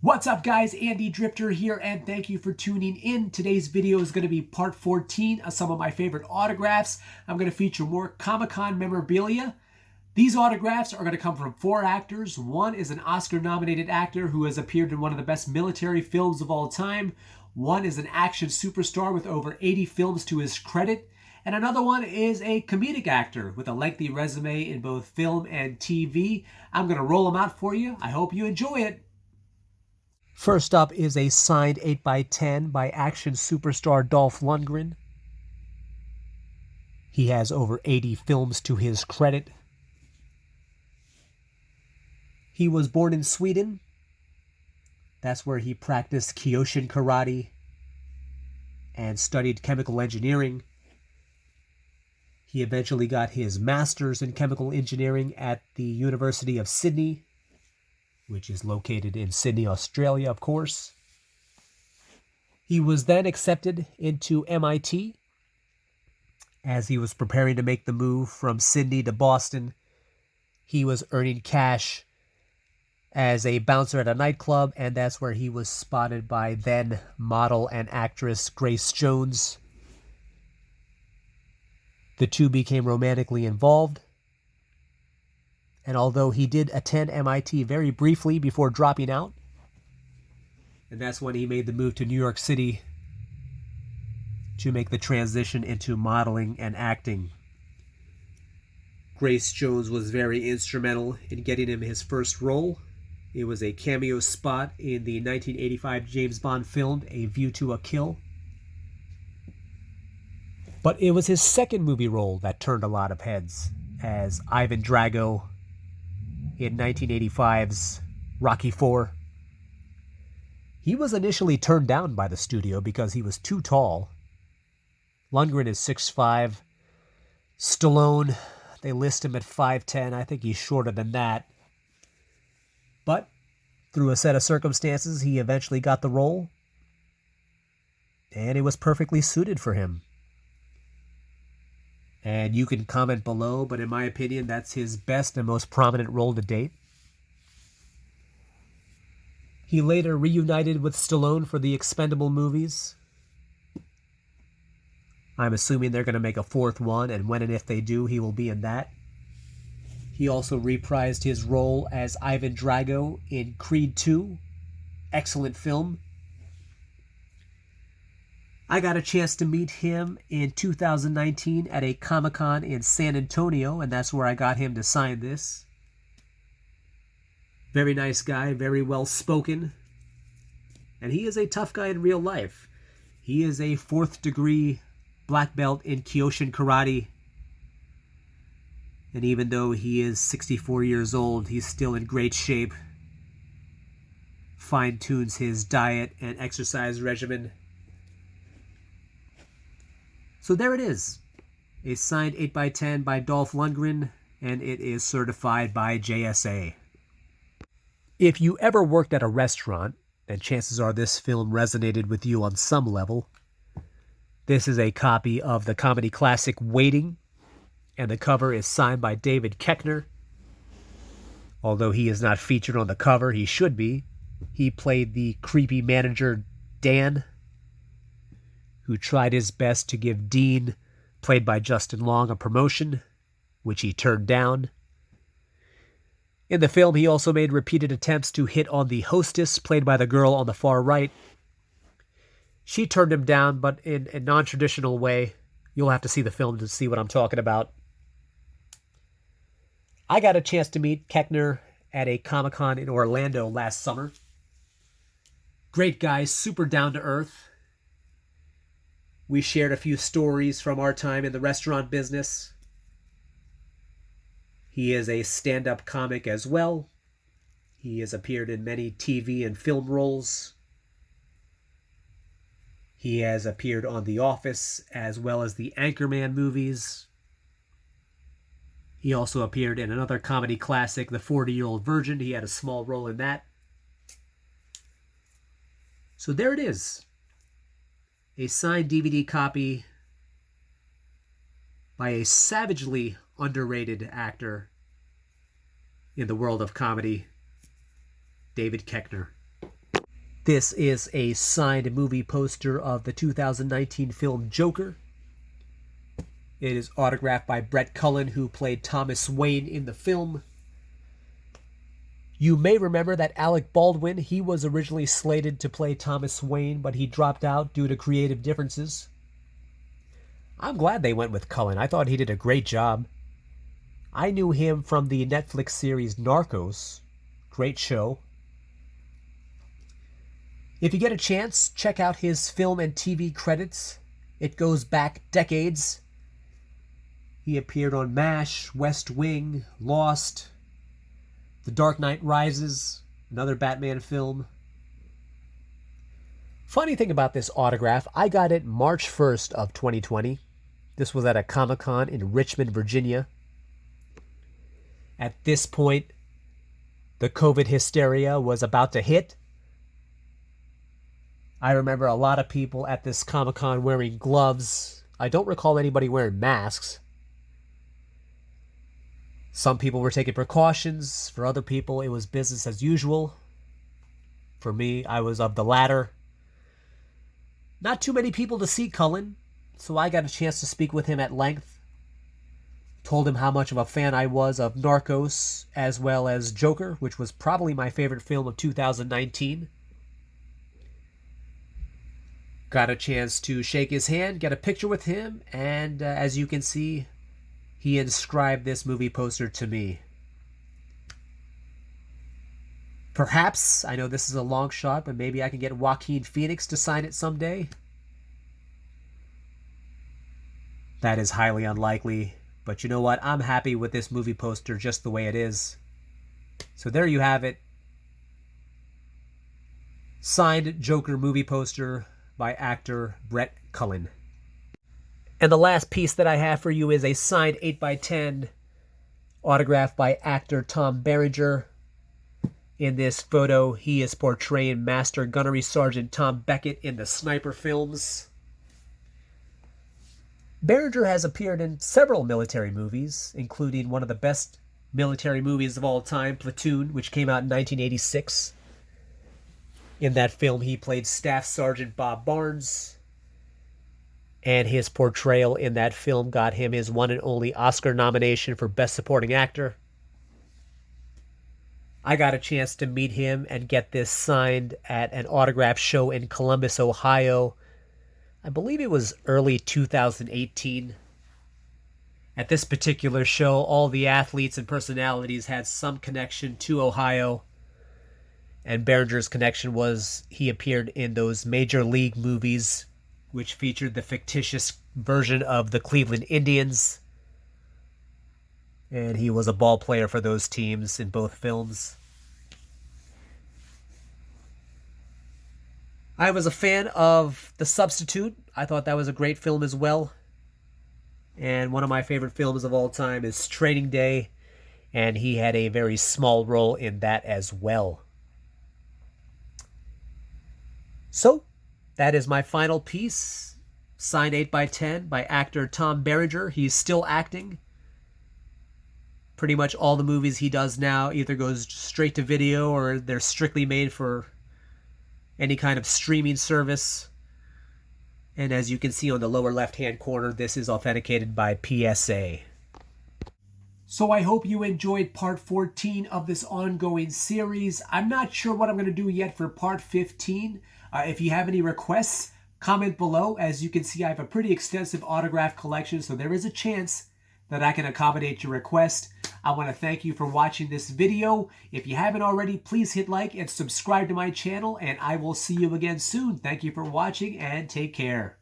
What's up, guys? Andy Drifter here, and thank you for tuning in. Today's video is going to be part 14 of some of my favorite autographs. I'm going to feature more Comic-Con memorabilia. These autographs are going to come from 4 actors. One is an Oscar-nominated actor who has appeared in one of the best military films of all time. One is an action superstar with over 80 films to his credit. And another one is a comedic actor with a lengthy resume in both film and TV. I'm going to roll them out for you. I hope you enjoy it. First up is a signed 8x10 by action superstar Dolph Lundgren. He has over 80 films to his credit. He was born in Sweden. That's where he practiced Kyokushin karate and studied chemical engineering. He eventually got his master's in chemical engineering at the University of Sydney, which is located in Sydney, Australia, of course. He was then accepted into MIT as he was preparing to make the move from Sydney to Boston. He was earning cash as a bouncer at a nightclub, and that's where he was spotted by then model and actress Grace Jones. The two became romantically involved. And although he did attend MIT very briefly before dropping out, and that's when he made the move to New York City to make the transition into modeling and acting. Grace Jones was very instrumental in getting him his first role. It was a cameo spot in the 1985 James Bond film, A View to a Kill. But it was his second movie role that turned a lot of heads, as Ivan Drago in 1985's Rocky IV. He was initially turned down by the studio because he was too tall. Lundgren is 6'5". Stallone, they list him at 5'10". I think he's shorter than that. But through a set of circumstances, he eventually got the role, and it was perfectly suited for him. And you can comment below, but in my opinion, that's his best and most prominent role to date. He later reunited with Stallone for the Expendable movies. I'm assuming they're going to make a 4th one, and when and if they do, he will be in that. He also reprised his role as Ivan Drago in Creed II. Excellent film. I got a chance to meet him in 2019 at a Comic-Con in San Antonio, and that's where I got him to sign this. Very nice guy, very well spoken. And he is a tough guy in real life. He is a 4th degree black belt in Kyokushin karate. And even though he is 64 years old, he's still in great shape. Fine-tunes his diet and exercise regimen. So there it is, a signed 8x10 by Dolph Lundgren, and it is certified by JSA. If you ever worked at a restaurant, and chances are this film resonated with you on some level, this is a copy of the comedy classic Waiting, and the cover is signed by David Kochner. Although he is not featured on the cover, he should be. He played the creepy manager Dan, who tried his best to give Dean, played by Justin Long, a promotion, which he turned down. In the film, he also made repeated attempts to hit on the hostess, played by the girl on the far right. She turned him down, but in a non-traditional way. You'll have to see the film to see what I'm talking about. I got a chance to meet Kochner at a Comic-Con in Orlando last summer. Great guy, super down-to-earth. We shared a few stories from our time in the restaurant business. He is a stand-up comic as well. He has appeared in many TV and film roles. He has appeared on The Office as well as the Anchorman movies. He also appeared in another comedy classic, The 40-Year-Old Virgin. He had a small role in that. So there it is. A signed DVD copy by a savagely underrated actor in the world of comedy, David Kochner. This is a signed movie poster of the 2019 film Joker. It is autographed by Brett Cullen, who played Thomas Wayne in the film. You may remember that Alec Baldwin, he was originally slated to play Thomas Wayne, but he dropped out due to creative differences. I'm glad they went with Cullen. I thought he did a great job. I knew him from the Netflix series Narcos. Great show. If you get a chance, check out his film and TV credits. It goes back decades. He appeared on MASH, West Wing, Lost, The Dark Knight Rises, another Batman film. Funny thing about this autograph, I got it March 1st of 2020. This was at a Comic-Con in Richmond, Virginia. At this point, the COVID hysteria was about to hit. I remember a lot of people at this Comic-Con wearing gloves. I don't recall anybody wearing masks. Some people were taking precautions. For other people, it was business as usual. For me, I was of the latter. Not too many people to see Cullen, so I got a chance to speak with him at length. Told him how much of a fan I was of Narcos, as well as Joker, which was probably my favorite film of 2019. Got a chance to shake his hand, get a picture with him, and as you can see, he inscribed this movie poster to me. Perhaps, I know this is a long shot, but maybe I can get Joaquin Phoenix to sign it someday. That is highly unlikely, but you know what? I'm happy with this movie poster just the way it is. So there you have it. Signed Joker movie poster by actor Brett Cullen. And the last piece that I have for you is a signed 8x10 autographed by actor Tom Berenger. In this photo, he is portraying Master Gunnery Sergeant Tom Beckett in the Sniper films. Berenger has appeared in several military movies, including one of the best military movies of all time, Platoon, which came out in 1986. In that film, he played Staff Sergeant Bob Barnes, and his portrayal in that film got him his one and only Oscar nomination for Best Supporting Actor. I got a chance to meet him and get this signed at an autograph show in Columbus, Ohio. I believe it was early 2018. At this particular show, all the athletes and personalities had some connection to Ohio. And Berenger's connection was he appeared in those Major League movies, which featured the fictitious version of the Cleveland Indians. And he was a ball player for those teams in both films. I was a fan of The Substitute. I thought that was a great film as well. And one of my favorite films of all time is Training Day, and he had a very small role in that as well. So, that is my final piece, signed 8x10 by actor Tom Berenger. He's still acting. Pretty much all the movies he does now either goes straight to video or they're strictly made for any kind of streaming service. And as you can see on the lower left-hand corner, this is authenticated by PSA. So I hope you enjoyed part 14 of this ongoing series. I'm not sure what I'm going to do yet for part 15. If you have any requests, comment below. As you can see, I have a pretty extensive autograph collection, so there is a chance that I can accommodate your request. I want to thank you for watching this video. If you haven't already, please hit like and subscribe to my channel, and I will see you again soon. Thank you for watching, and take care.